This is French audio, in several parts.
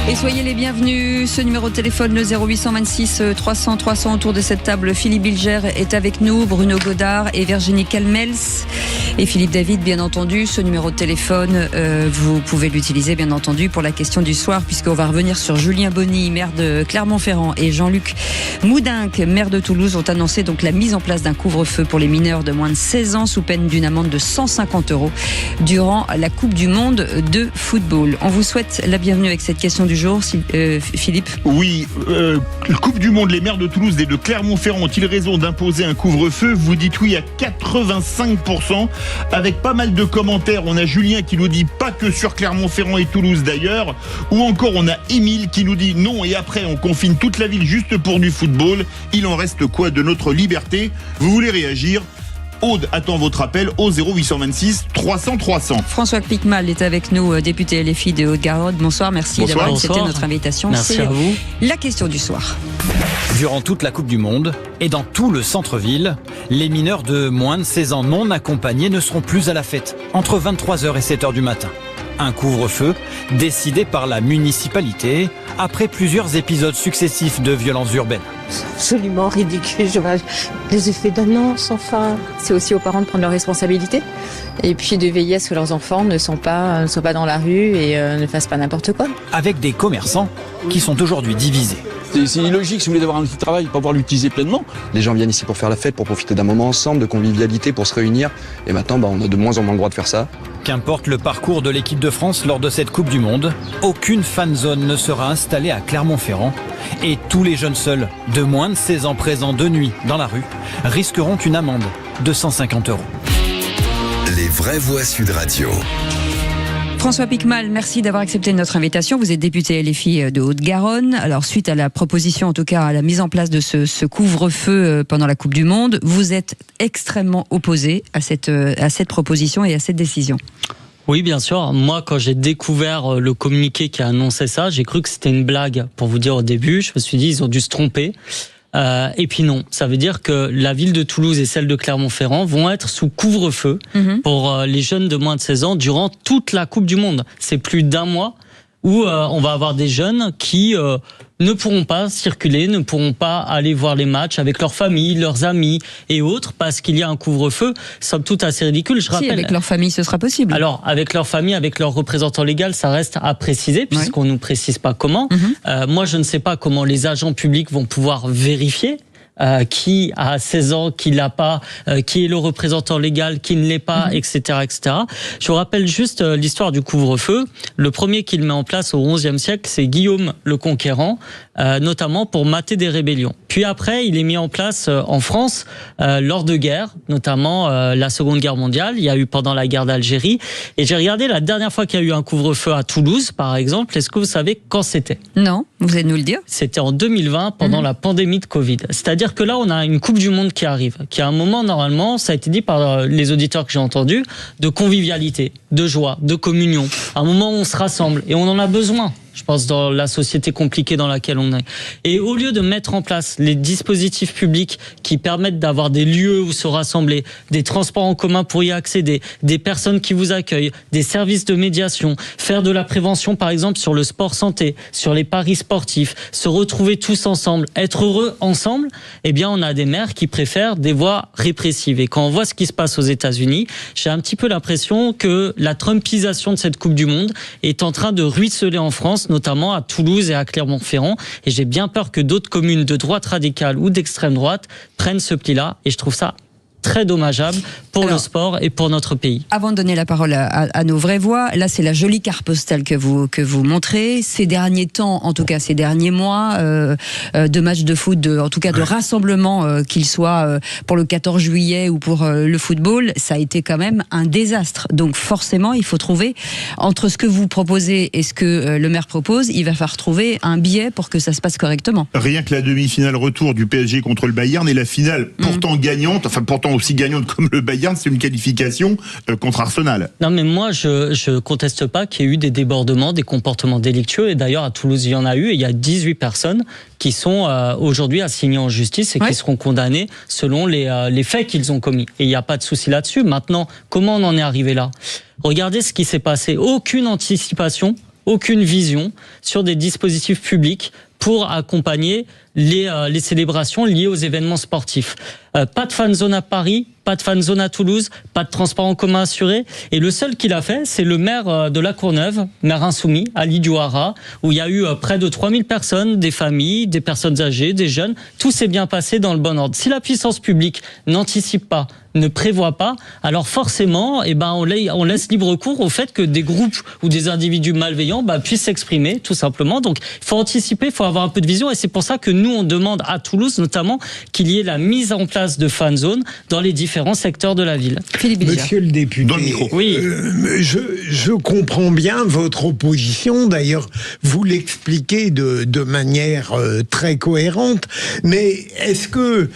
Et soyez les bienvenus. Ce numéro de téléphone, le 0826 300 300. Autour de cette table, Philippe Bilger est avec nous, Bruno Godard et Virginie Calmels. Et Philippe David, bien entendu. Ce numéro de téléphone, vous pouvez l'utiliser, bien entendu, pour la question du soir, puisqu'on va revenir sur Julien Bonny, maire de Clermont-Ferrand, et Jean-Luc Moudinque, maire de Toulouse, ont annoncé donc la mise en place d'un couvre-feu pour les mineurs de moins de 16 ans, sous peine d'une amende de 150 € durant la Coupe du Monde de football. On vous souhaite la bienvenue avec cette question du jour, Philippe. Oui, Coupe du Monde, les maires de Toulouse et de Clermont-Ferrand ont-ils raison d'imposer un couvre-feu? Vous dites oui à 85%, avec pas mal de commentaires. On a Julien qui nous dit pas que sur Clermont-Ferrand et Toulouse d'ailleurs, ou encore on a Émile qui nous dit non et après on confine toute la ville juste pour du football. Il en reste quoi de notre liberté? Vous voulez réagir? Aude attend votre appel au 0826 300 300. François Picmal est avec nous, député LFI de Haute-Garonne. Bonsoir, merci d'avoir accepté notre invitation. Merci à vous. La question du soir. Durant toute la Coupe du Monde et dans tout le centre-ville, les mineurs de moins de 16 ans non accompagnés ne seront plus à la fête entre 23h et 7h du matin. Un couvre-feu décidé par la municipalité après plusieurs épisodes successifs de violences urbaines. Absolument ridicule, je vois les effets d'annonce, enfin. C'est aussi aux parents de prendre leurs responsabilités et puis de veiller à ce que leurs enfants ne soient pas dans la rue et ne fassent pas n'importe quoi. Avec des commerçants qui sont aujourd'hui divisés. C'est illogique si vous voulez avoir un outil de travail, pas pouvoir l'utiliser pleinement. Les gens viennent ici pour faire la fête, pour profiter d'un moment ensemble, de convivialité, pour se réunir. Et maintenant, on a de moins en moins le droit de faire ça. Qu'importe le parcours de l'équipe de France lors de cette Coupe du Monde, aucune fan zone ne sera installée à Clermont-Ferrand. Et tous les jeunes seuls, de moins de 16 ans présents de nuit dans la rue, risqueront une amende de 150 €. Les vraies voix Sud Radio. François Picmal, merci d'avoir accepté notre invitation. Vous êtes député LFI de Haute-Garonne. Alors, suite à la proposition, en tout cas à la mise en place de ce couvre-feu pendant la Coupe du Monde, vous êtes extrêmement opposé à cette proposition et à cette décision. Oui, bien sûr. Moi, quand j'ai découvert le communiqué qui a annoncé ça, j'ai cru que c'était une blague. Pour vous dire au début, je me suis dit, ils ont dû se tromper. Et puis non, ça veut dire que la ville de Toulouse et celle de Clermont-Ferrand vont être sous couvre-feu pour les jeunes de moins de 16 ans durant toute la Coupe du Monde. C'est plus d'un mois où on va avoir des jeunes qui ne pourront pas circuler, ne pourront pas aller voir les matchs avec leurs familles, leurs amis et autres, parce qu'il y a un couvre-feu, somme toute assez ridicule. Je rappelle, avec leur famille, ce sera possible. Alors, avec leur famille, avec leur représentant légal, ça reste à préciser, puisqu'on ne nous précise pas comment. Moi, je ne sais pas comment les agents publics vont pouvoir vérifier qui a 16 ans, qui l'a pas, qui est le représentant légal, qui ne l'est pas, etc., etc. Je vous rappelle juste l'histoire du couvre-feu. Le premier qui le met en place au XIe siècle, c'est Guillaume le Conquérant, notamment pour mater des rébellions. Puis après, il est mis en place en France lors de guerres, notamment la Seconde Guerre mondiale. Il y a eu pendant la guerre d'Algérie. Et j'ai regardé la dernière fois qu'il y a eu un couvre-feu à Toulouse, par exemple. Est-ce que vous savez quand c'était? Non, vous allez nous le dire. C'était en 2020, pendant la pandémie de Covid. C'est-à-dire que là, on a une Coupe du Monde qui arrive, qui a un moment, normalement, ça a été dit par les auditeurs que j'ai entendus, de convivialité, de joie, de communion. Un moment où on se rassemble. Et on en a besoin, je pense, dans la société compliquée dans laquelle on est. Et au lieu de mettre en place les dispositifs publics qui permettent d'avoir des lieux où se rassembler, des transports en commun pour y accéder, des personnes qui vous accueillent, des services de médiation, faire de la prévention, par exemple, sur le sport santé, sur les paris sportifs, se retrouver tous ensemble, être heureux ensemble, eh bien, on a des maires qui préfèrent des voies répressives. Et quand on voit ce qui se passe aux États-Unis, j'ai un petit peu l'impression que la trumpisation de cette Coupe du Monde est en train de ruisseler en France, notamment à Toulouse et à Clermont-Ferrand. Et j'ai bien peur que d'autres communes de droite radicale ou d'extrême droite prennent ce pli-là. Et je trouve ça très dommageable pour le sport et pour notre pays. Avant de donner la parole à nos vraies voix, là c'est la jolie carte postale que vous montrez. Ces derniers temps, en tout cas ces derniers mois, de matchs de foot, en tout cas de rassemblements, qu'ils soient pour le 14 juillet ou pour le football, ça a été quand même un désastre. Donc forcément, il faut trouver, entre ce que vous proposez et ce que le maire propose, il va falloir trouver un biais pour que ça se passe correctement. Rien que la demi-finale retour du PSG contre le Bayern et la finale pourtant gagnante, enfin pourtant aussi gagnante comme le Bayern, c'est une qualification contre Arsenal. Non mais moi je conteste pas qu'il y ait eu des débordements, des comportements délictueux, et d'ailleurs à Toulouse il y en a eu, et il y a 18 personnes qui sont aujourd'hui assignées en justice et qui seront condamnées selon les faits qu'ils ont commis. Et il n'y a pas de souci là-dessus. Maintenant, comment on en est arrivé là ? Regardez ce qui s'est passé. Aucune anticipation aucune vision sur des dispositifs publics pour accompagner les célébrations liées aux événements sportifs. Pas de fan zone à Paris, pas de fan zone à Toulouse, pas de transport en commun assuré. Et le seul qui l'a fait, c'est le maire de La Courneuve, maire insoumis, Ali Diouara, où il y a eu près de 3000 personnes, des familles, des personnes âgées, des jeunes. Tout s'est bien passé dans le bon ordre. Si la puissance publique n'anticipe pas, ne prévoit pas, alors forcément, on laisse libre cours au fait que des groupes ou des individus malveillants puissent s'exprimer, tout simplement. Donc, il faut anticiper, il faut avoir un peu de vision, et c'est pour ça que nous, on demande à Toulouse, notamment, qu'il y ait la mise en place de fan zones dans les différents secteurs de la ville. Philippe Bilger. Monsieur le député, dans le micro. Oui. Je comprends bien votre opposition. D'ailleurs, vous l'expliquez de manière très cohérente. Mais est-ce que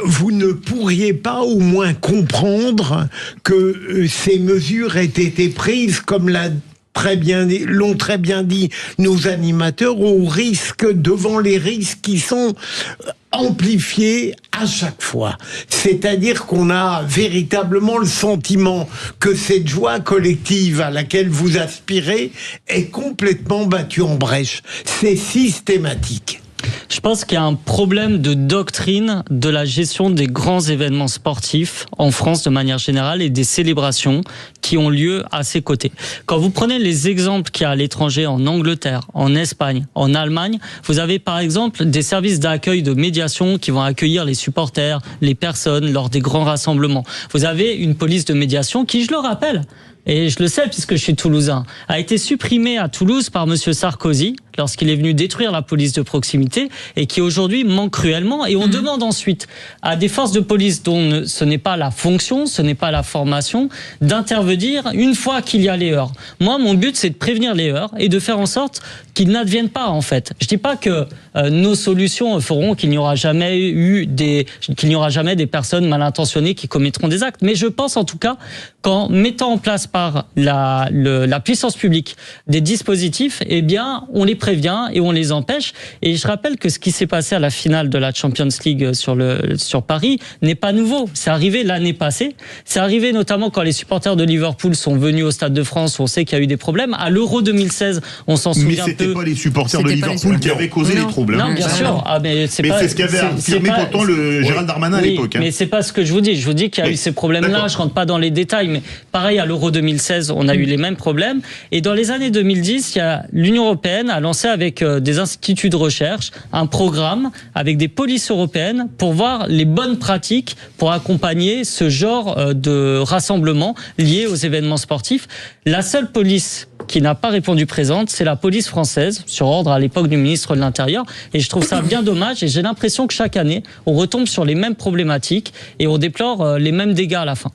vous ne pourriez pas au moins comprendre que ces mesures aient été prises, comme l'ont très bien dit nos animateurs, au risque, devant les risques qui sont amplifiés à chaque fois. C'est-à-dire qu'on a véritablement le sentiment que cette joie collective à laquelle vous aspirez est complètement battue en brèche. C'est systématique. Je pense qu'il y a un problème de doctrine de la gestion des grands événements sportifs en France de manière générale et des célébrations qui ont lieu à ses côtés. Quand vous prenez les exemples qu'il y a à l'étranger, en Angleterre, en Espagne, en Allemagne, vous avez par exemple des services d'accueil de médiation qui vont accueillir les supporters, les personnes lors des grands rassemblements. Vous avez une police de médiation qui, je le rappelle, et je le sais puisque je suis toulousain, a été supprimée à Toulouse par monsieur Sarkozy lorsqu'il est venu détruire la police de proximité et qui aujourd'hui manque cruellement. Et on demande ensuite à des forces de police dont ce n'est pas la fonction, ce n'est pas la formation, d'intervenir une fois qu'il y a les heurts. Moi, mon but, c'est de prévenir les heurts et de faire en sorte qu'ils n'adviennent pas, en fait. Je dis pas que nos solutions feront qu'il n'y aura jamais des personnes mal intentionnées qui commettront des actes. Mais je pense en tout cas qu'en mettant en place par la puissance publique des dispositifs, eh bien, on les prévient et on les empêche. Et je rappelle que ce qui s'est passé à la finale de la Champions League sur Paris n'est pas nouveau. C'est arrivé l'année passée. C'est arrivé notamment quand les supporters de Liverpool sont venus au Stade de France. On sait qu'il y a eu des problèmes. À l'Euro 2016, on s'en souvient peu. Mais c'était pas les supporters de Liverpool qui avaient causé les troubles. Non, bien sûr. Mais c'est ce qu'avait affirmé pourtant le Gérald Darmanin à l'époque. Mais c'est pas ce que je vous dis. Je vous dis qu'il y a eu ces problèmes-là. Je rentre pas dans les détails. Mais pareil, à l'Euro 2016, on a eu les mêmes problèmes. Et dans les années 2010, l'Union européenne a lancé avec des instituts de recherche un programme avec des polices européennes pour voir les bonnes pratiques pour accompagner ce genre de rassemblement lié aux événements sportifs. La seule police qui n'a pas répondu présente, c'est la police française, sur ordre à l'époque du ministre de l'Intérieur. Et je trouve ça bien dommage. Et j'ai l'impression que chaque année, on retombe sur les mêmes problématiques et on déplore les mêmes dégâts à la fin.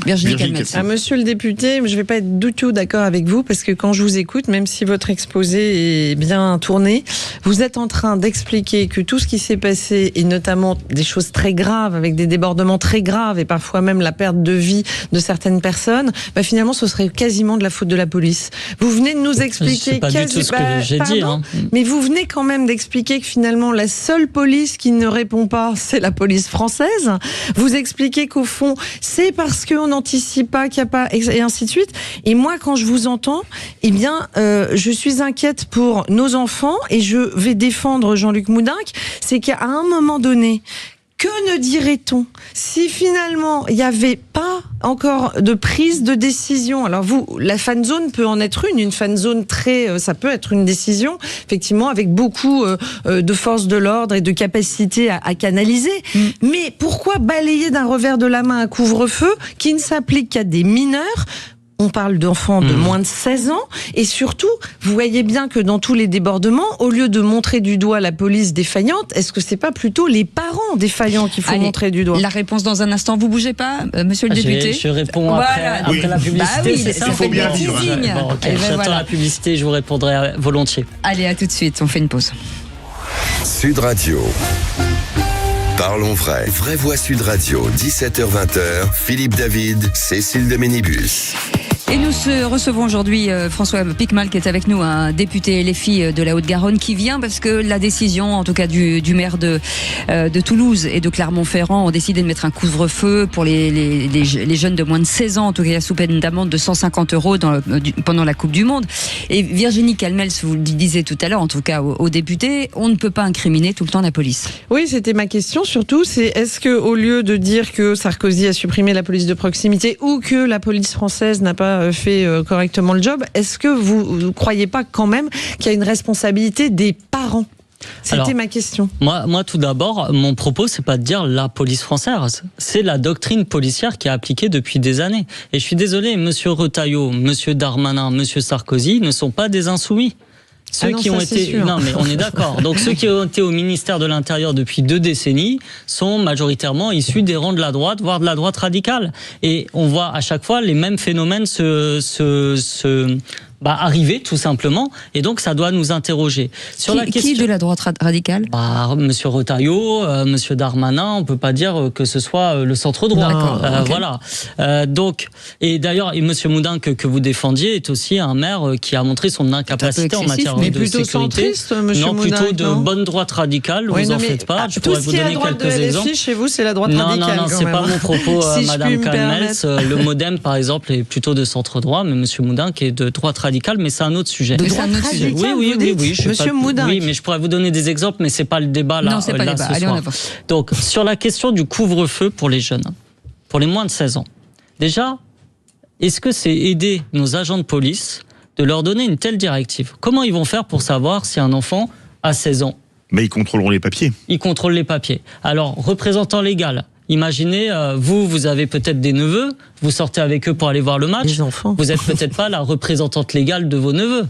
Virginie Calmels. Monsieur le député, je ne vais pas être du tout d'accord avec vous parce que quand je vous écoute, même si votre exposé est bien tourné, vous êtes en train d'expliquer que tout ce qui s'est passé, et notamment des choses très graves, avec des débordements très graves et parfois même la perte de vie de certaines personnes, finalement ce serait quasiment de la faute de la police. Vous venez de nous expliquer... C'est pas du tout ce que j'ai dit. Mais vous venez quand même d'expliquer que finalement la seule police qui ne répond pas, c'est la police française. Vous expliquez qu'au fond, c'est parce qu'on n'anticipe pas, qu'il n'y a pas... et ainsi de suite. Et moi, quand je vous entends, eh bien, je suis inquiète pour nos enfants et je vais défendre Jean-Luc Moudenc. C'est qu'à un moment donné, que ne dirait-on si finalement il n'y avait pas encore de prise de décision? Alors la fan zone peut en être une fan zone ça peut être une décision effectivement avec beaucoup de force de l'ordre et de capacité à canaliser. Mais pourquoi balayer d'un revers de la main un couvre-feu qui ne s'applique qu'à des mineurs? On parle d'enfants de moins de 16 ans et surtout, vous voyez bien que dans tous les débordements, au lieu de montrer du doigt la police défaillante, est-ce que c'est pas plutôt les parents défaillants qu'il faut montrer du doigt? La réponse dans un instant. Vous bougez pas, monsieur le député? Je réponds après la publicité. C'est ça, on fait bien vivre. J'attends la publicité, je vous répondrai volontiers. Allez, à tout de suite, on fait une pause. Sud Radio. Parlons vrai. Vraie Voix Sud Radio, 17h-20h. Philippe David, Cécile de Ménibus. Et nous recevons aujourd'hui François Piquemal qui est avec nous, un député LFI de la Haute-Garonne qui vient parce que la décision, en tout cas du maire de Toulouse et de Clermont-Ferrand, ont décidé de mettre un couvre-feu pour les jeunes de moins de 16 ans, en tout cas sous peine d'amende de 150 € pendant la Coupe du Monde. Et Virginie Calmels, vous le disiez tout à l'heure, en tout cas aux députés, on ne peut pas incriminer tout le temps la police. Oui, c'était ma question surtout, c'est est-ce que au lieu de dire que Sarkozy a supprimé la police de proximité ou que la police française n'a pas fait correctement le job, est-ce que vous ne croyez pas quand même qu'il y a une responsabilité des parents ? C'était ma question. Moi, tout d'abord, mon propos, c'est pas de dire la police française. C'est la doctrine policière qui est appliquée depuis des années. Et je suis désolé, monsieur Retailleau, monsieur Darmanin, monsieur Sarkozy ne sont pas des insoumis. Ceux qui ont été, non mais on est d'accord. Donc ceux qui ont été au ministère de l'Intérieur depuis 2 décennies sont majoritairement issus des rangs de la droite, voire de la droite radicale. Et on voit à chaque fois les mêmes phénomènes arriver tout simplement, et donc ça doit nous interroger sur la question. Qui de la droite radicale ? Monsieur Retailleau, monsieur Darmanin, on peut pas dire que ce soit le centre droit. Okay. Voilà. Donc, et d'ailleurs, et monsieur Moudin que vous défendiez est aussi un maire qui a montré son incapacité en matière de sécurité. Centriste, monsieur Moudin, plutôt de bonne droite radicale. Vous en faites pas. Je pourrais vous donner quelques exemples. Chez vous, c'est la droite radicale. Non, c'est pas mon propos, madame Calmels. Le MoDem, par exemple, est plutôt de centre droit, mais monsieur Moudin qui est de droite radicale, mais c'est un autre sujet. De droite radicale, oui. Monsieur Moudin. Oui, mais je pourrais vous donner des exemples, mais c'est pas le débat là. Non, c'est pas le débat. Allez, on avance. Donc, sur la question du couvre-feu pour les jeunes, pour les moins de 16 ans, déjà, est-ce que c'est aider nos agents de police de leur donner une telle directive ? Comment ils vont faire pour savoir si un enfant a 16 ans ? Mais ils contrôleront les papiers. Ils contrôlent les papiers. Alors, représentant légal. Imaginez, vous avez peut-être des neveux, vous sortez avec eux pour aller voir le match. Les enfants. Vous êtes peut-être pas la représentante légale de vos neveux.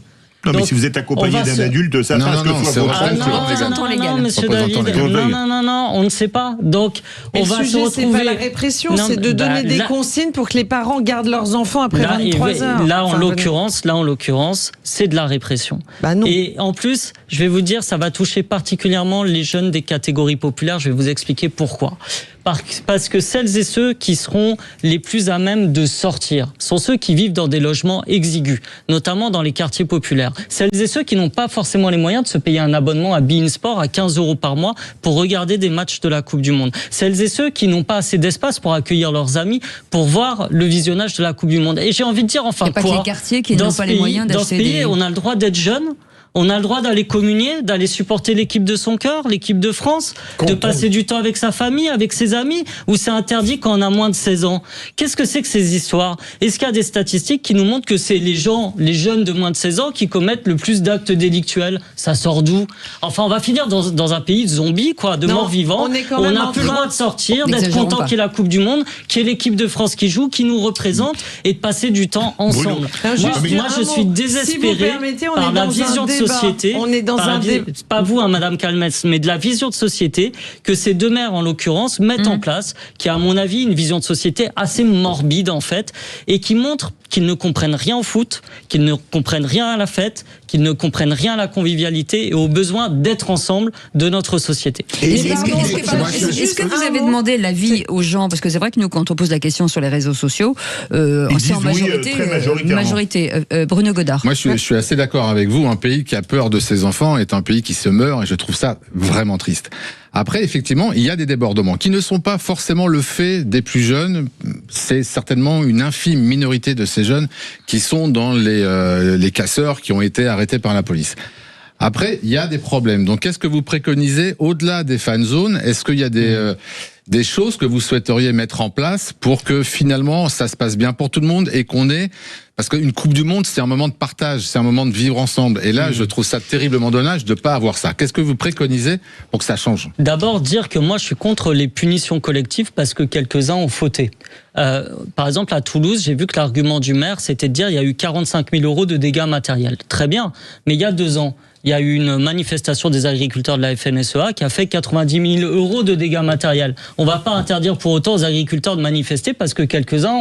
Non, donc, mais si vous êtes accompagné d'un adulte, ça passe que soit non, monsieur David, non, on ne sait pas. Donc, mais on va se retrouver. C'est pas la répression, c'est de donner des consignes pour que les parents gardent leurs enfants après 23 heures. Là, en l'occurrence, c'est de la répression. Non. Et en plus, je vais vous dire, ça va toucher particulièrement les jeunes des catégories populaires. Je vais vous expliquer pourquoi. Parce que celles et ceux qui seront les plus à même de sortir sont ceux qui vivent dans des logements exigus, notamment dans les quartiers populaires. Celles et ceux qui n'ont pas forcément les moyens de se payer un abonnement à beIN Sport à 15 € par mois pour regarder des matchs de la Coupe du Monde. Celles et ceux qui n'ont pas assez d'espace pour accueillir leurs amis pour voir le visionnage de la Coupe du Monde. Et j'ai envie de dire enfin quoi ? Il n'y a pas que les quartiers qui n'ont pas les moyens d'acheter Dans ce pays, on a le droit d'être jeune. On a le droit d'aller communier, d'aller supporter l'équipe de son cœur, l'équipe de France, de passer du temps avec sa famille, avec ses amis, ou c'est interdit quand on a moins de 16 ans. Qu'est-ce que c'est que ces histoires ? Est-ce qu'il y a des statistiques qui nous montrent que c'est les jeunes de moins de 16 ans qui commettent le plus d'actes délictuels ? Ça sort d'où ? Enfin, on va finir dans un pays de zombies, de morts vivants. On n'a plus le droit de sortir, d'être content qu'il y ait la Coupe du Monde, qu'il y ait l'équipe de France qui joue, qui nous représente, et de passer du temps ensemble. Moi, je suis désespéré par la vision de société. On est dans un débat. Pas vous, madame Calmels, mais de la vision de société que ces deux maires, en l'occurrence, mettent en place, qui a, à mon avis, une vision de société assez morbide, en fait, et qui montre qu'ils ne comprennent rien au foot, qu'ils ne comprennent rien à la fête, qu'ils ne comprennent rien à la convivialité et au besoin d'être ensemble de notre société. Est-ce que vous avez demandé l'avis aux gens ? Parce que c'est vrai que nous, quand on pose la question sur les réseaux sociaux, c'est en majorité. Bruno Godard. Moi, je suis assez d'accord avec vous. Un pays qui a peur de ses enfants est un pays qui se meurt, et je trouve ça vraiment triste. Après, effectivement, il y a des débordements qui ne sont pas forcément le fait des plus jeunes. C'est certainement une infime minorité de ces jeunes qui sont dans les casseurs qui ont été arrêtés par la police. Après, il y a des problèmes. Donc, qu'est-ce que vous préconisez au-delà des fan zones ? Est-ce qu'il y a des choses que vous souhaiteriez mettre en place pour que finalement ça se passe bien pour tout le monde et qu'on ait... Parce qu'une Coupe du Monde, c'est un moment de partage, c'est un moment de vivre ensemble. Et là, je trouve ça terriblement dommage de ne pas avoir ça. Qu'est-ce que vous préconisez pour que ça change ? D'abord, dire que moi, je suis contre les punitions collectives parce que quelques-uns ont fauté. Par exemple, à Toulouse, j'ai vu que l'argument du maire, c'était de dire qu'il y a eu 45 000 € de dégâts matériels. Très bien, mais il y a 2 ans, il y a eu une manifestation des agriculteurs de la FNSEA qui a fait 90 000 € de dégâts matériels. On ne va pas interdire pour autant aux agriculteurs de manifester parce que quelques-uns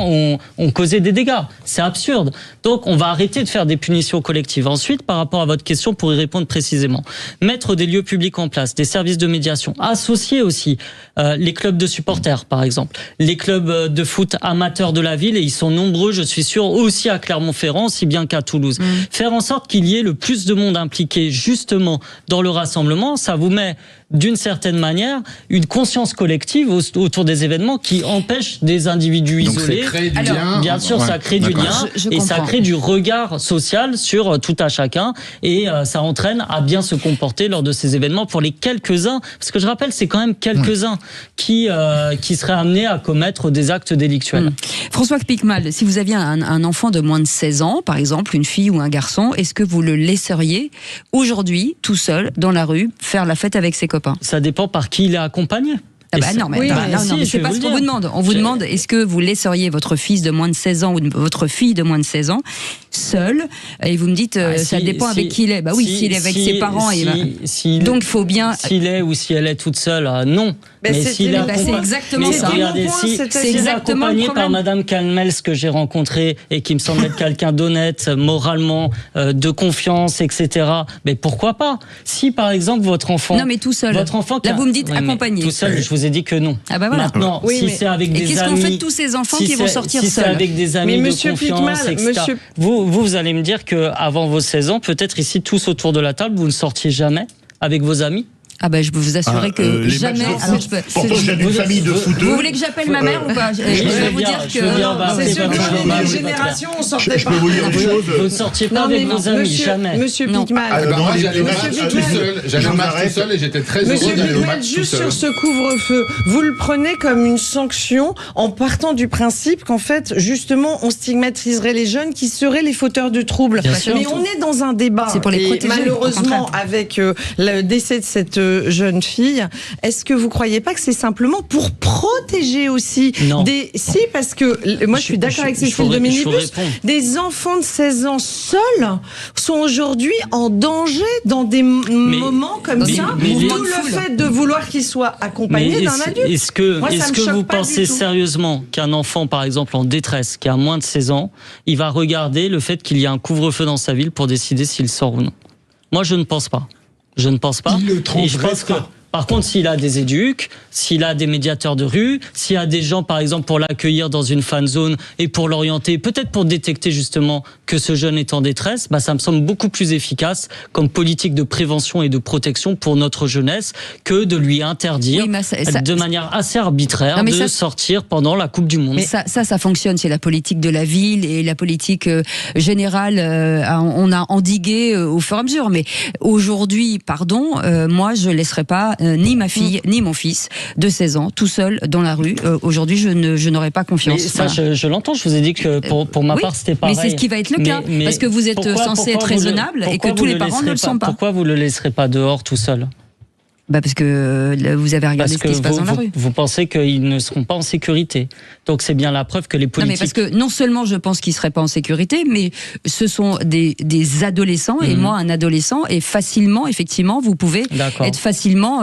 ont causé des dégâts. C'est absurde. absurde. Donc on va arrêter de faire des punitions collectives. Ensuite, par rapport à votre question, pour y répondre précisément, mettre des lieux publics en place, des services de médiation, associer aussi les clubs de supporters, par exemple, les clubs de foot amateurs de la ville, et ils sont nombreux, je suis sûr, aussi à Clermont-Ferrand, si bien qu'à Toulouse. Faire en sorte qu'il y ait le plus de monde impliqué justement dans le rassemblement, ça vous met d'une certaine manière une conscience collective autour des événements qui empêche des individus donc isolés. Ça crée du lien. Bien sûr, ça crée du lien et ça crée du regard social sur tout à chacun, et ça entraîne à bien se comporter lors de ces événements pour les quelques-uns, parce que je rappelle, c'est quand même quelques-uns qui seraient amenés à commettre des actes délictuels. François Piquemal, si vous aviez un enfant de moins de 16 ans, par exemple, une fille ou un garçon, est-ce que vous le laisseriez aujourd'hui, tout seul, dans la rue, faire la fête avec ses copains? Ça dépend par qui il est accompagné. Ah bah non, mais, oui, non, mais c'est pas ce qu'on vous demande. On vous demande, est-ce que vous laisseriez votre fils de moins de 16 ans ou votre fille de moins de 16 ans seul? Et vous me dites, ça dépend avec qui il est. Bah oui, s'il est avec ses parents, donc il faut bien. S'il est ou si elle est toute seule, non. Mais c'est exactement ça. Regardez, c'est exactement accompagné par Madame Calmels, que j'ai rencontrée et qui me semble être quelqu'un d'honnête, moralement, de confiance, etc. Mais pourquoi pas? Si par exemple votre enfant. Non, mais tout seul. Votre enfant. Là, vous me dites accompagné. Tout seul, je vous ai dit que non. Ah bah voilà. Maintenant, si c'est avec des amis. Et qu'est-ce qu'on fait de tous ces enfants qui vont sortir seuls? Si c'est avec des amis de confiance, etc. Vous allez me dire que avant vos 16 ans, peut-être ici tous autour de la table, vous ne sortiez jamais avec vos amis? Ah ben je peux vous assurer que jamais. Alors pourtant j'ai une famille de footeux. Vous voulez que j'appelle ma mère ou pas? Je vais vous dire que c'est sûr que les générations on sortait pas. Je peux vous dire une chose. Vous ne sortiez pas avec vos amis, jamais. Monsieur Piquemal. Moi j'allais au match tout seul. J'allais au match tout seul et j'étais très heureux d'aller au match tout seul. Juste sur ce couvre-feu, vous le prenez comme une sanction en partant du principe qu'en fait justement on stigmatiserait les jeunes qui seraient les fauteurs de troubles. Mais on est dans un débat. C'est pour les protéger. Malheureusement avec le décès de cette jeune fille, est-ce que vous croyez pas que c'est simplement pour protéger aussi des... Si, parce que moi je suis d'accord avec Cécile de Minibus, des enfants de 16 ans seuls sont aujourd'hui en danger dans des moments comme ça, d'où le fait de vouloir qu'ils soient accompagnés d'un adulte. Est-ce que vous pensez sérieusement qu'un enfant, par exemple en détresse, qui a moins de 16 ans, il va regarder le fait qu'il y a un couvre-feu dans sa ville pour décider s'il sort ou non? Moi je ne pense pas. Je ne pense pas. Et je pense que, par contre, s'il a des éducs, s'il a des médiateurs de rue, s'il y a des gens, par exemple, pour l'accueillir dans une fan zone et pour l'orienter, peut-être pour détecter justement que ce jeune est en détresse, bah, ça me semble beaucoup plus efficace comme politique de prévention et de protection pour notre jeunesse que de lui interdire de manière assez arbitraire de sortir pendant la Coupe du Monde. Mais ça fonctionne. C'est la politique de la ville et la politique générale. On a endigué au fur et à mesure. Mais aujourd'hui, moi, je laisserai pas ni ma fille, ni mon fils de 16 ans, tout seul dans la rue. Aujourd'hui, je n'aurais pas confiance. Mais ça, je l'entends, je vous ai dit que pour ma part, c'était pareil. Mais c'est ce qui va être le cas, parce que vous êtes censé être raisonnable et que tous les parents ne le sont pas. Pourquoi vous ne le laisserez pas dehors tout seul ? Parce que vous avez regardé ce qui se passe dans la rue. Vous pensez qu'ils ne seront pas en sécurité. Donc c'est bien la preuve que les politiques... Non, mais parce que non seulement je pense qu'ils ne seraient pas en sécurité, mais ce sont des adolescents, et moi un adolescent, et facilement, effectivement, vous pouvez être facilement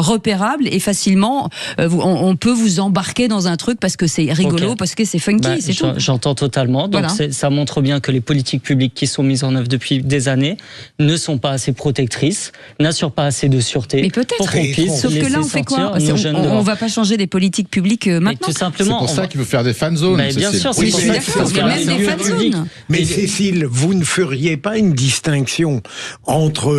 repérable, et facilement, on peut vous embarquer dans un truc parce que c'est rigolo, parce que c'est funky, c'est tout. J'entends totalement. Donc ça montre bien que les politiques publiques qui sont mises en œuvre depuis des années ne sont pas assez protectrices, n'assurent pas assez de sûreté. Mais peut-être. Sauf que là, on fait quoi ? On va pas changer des politiques publiques maintenant. Tout simplement. C'est pour ça qu'il faut faire des fan zones. Mais bien sûr, oui, je suis d'accord. Il y a même des fan zones. Mais Cécile, vous ne feriez pas une distinction entre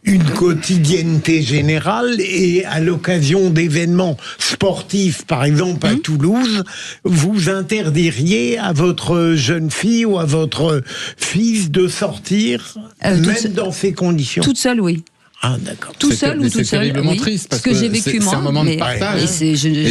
une quotidienneté générale et à l'occasion d'événements sportifs, par exemple à Toulouse, vous interdiriez à votre jeune fille ou à votre fils de sortir, même dans ces conditions ? Toute seule, oui. Ah, d'accord. Tout seul ou toute seule. C'est terriblement triste parce que j'ai vécu moi. C'est un moment de partage. Et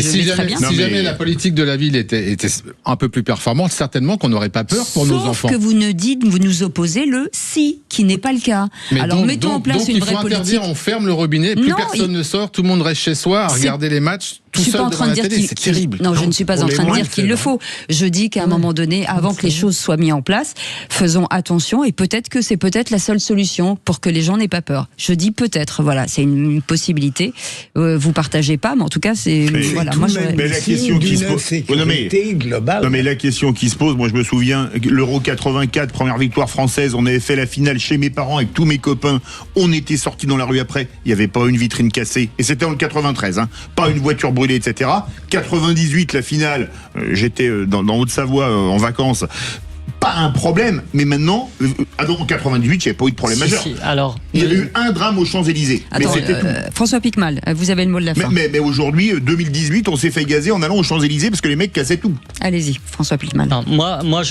si jamais la politique de la ville était un peu plus performante, certainement qu'on n'aurait pas peur pour nos enfants. Sauf que vous nous opposez le si, qui n'est pas le cas. Mais alors mettons en place une vraie politique. On ferme le robinet, plus personne ne sort, tout le monde reste chez soi à regarder les matchs. tout Je suis seul pas en train de devant la dire télé, c'est terrible. Non, je ne suis pas en train de dire qu'il le faut. Je dis qu'à un moment donné, avant que les choses soient mises en place, faisons attention et peut-être que c'est peut-être la seule solution pour que les gens n'aient pas peur. Je dis peut-être, voilà, c'est une possibilité. Vous partagez pas, mais en tout cas, c'est voilà. Moi, mais la question qui se pose, non mais la question qui se pose, moi je me souviens, l'Euro 84, première victoire française, on avait fait la finale chez mes parents avec tous mes copains, on était sortis dans la rue après, il n'y avait pas une vitrine cassée, et c'était en le 93, hein, pas une voiture brûlée, etc. 98, la finale, j'étais dans Haute-Savoie en vacances. Pas un problème, mais maintenant, en 98, il n'y avait pas eu de problème majeur. Alors, il y avait eu un drame aux Champs-Élysées. Attends, mais c'était tout. François Piquemal, vous avez le mot de la fin. Mais aujourd'hui, 2018, on s'est fait gazer en allant aux Champs-Élysées parce que les mecs cassaient tout. Allez-y, François Piquemal. Moi,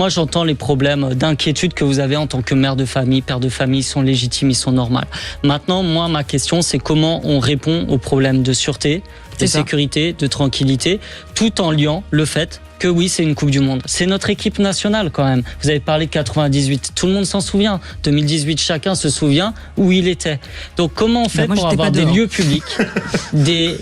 j'entends les problèmes d'inquiétude que vous avez en tant que mère de famille, père de famille, ils sont légitimes, ils sont normaux. Maintenant, moi, ma question, c'est comment on répond aux problèmes de sûreté, de sécurité, de tranquillité, tout en liant le fait que oui, c'est une Coupe du Monde. C'est notre équipe nationale quand même. Vous avez parlé de 98, tout le monde s'en souvient. 2018, chacun se souvient où il était. Donc comment on fait pour avoir des lieux publics, des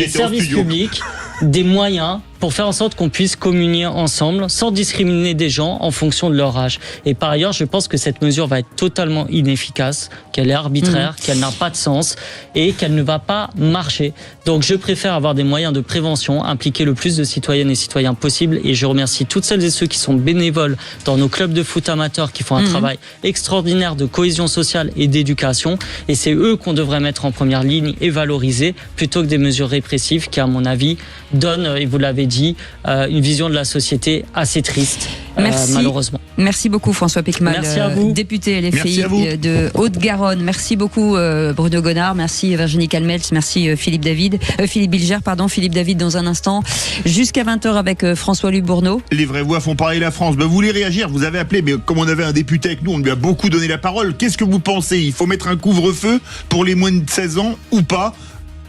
services publics, des moyens pour faire en sorte qu'on puisse communier ensemble sans discriminer des gens en fonction de leur âge. Et par ailleurs, je pense que cette mesure va être totalement inefficace, qu'elle est arbitraire, qu'elle n'a pas de sens et qu'elle ne va pas marcher. Donc je préfère avoir des moyens de prévention, impliquer le plus de citoyennes et citoyens possible, et je remercie toutes celles et ceux qui sont bénévoles dans nos clubs de foot amateurs qui font un travail extraordinaire de cohésion sociale et d'éducation, et c'est eux qu'on devrait mettre en première ligne et valoriser plutôt que des mesures répressives qui, à mon avis, donnent, et vous l'avez dit, une vision de la société assez triste, malheureusement. Merci beaucoup François Piquemal, merci à vous. Député LFI de Haute-Garonne. Merci beaucoup Bruno Gonard, merci Virginie Calmels, merci Philippe Bilger, Philippe David dans un instant, jusqu'à 20h avec François-Louis Bourneau. Les vraies voix font parler la France. Vous voulez réagir, vous avez appelé, mais comme on avait un député avec nous, on lui a beaucoup donné la parole. Qu'est-ce que vous pensez? Il faut mettre un couvre-feu pour les moins de 16 ans ou pas?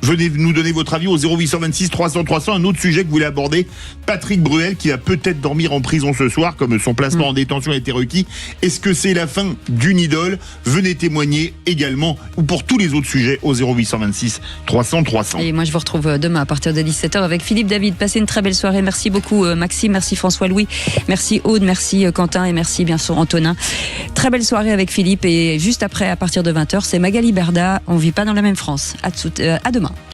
Venez nous donner votre avis au 0826 300 300. Un autre sujet que vous voulez aborder, Patrick Bruel qui va peut-être dormir en prison ce soir comme son placement en détention a été requis. Est-ce que c'est la fin d'une idole? Venez témoigner également, ou pour tous les autres sujets, au 0826 300 300. Et moi je vous retrouve demain à partir de 17h avec Philippe David. Passez une très belle soirée. Merci beaucoup Maxime, merci François-Louis, merci Aude, merci Quentin et merci bien sûr Antonin. Très belle soirée avec Philippe, et juste après à partir de 20h c'est Magali Berda. On vit pas dans la même France. À demain.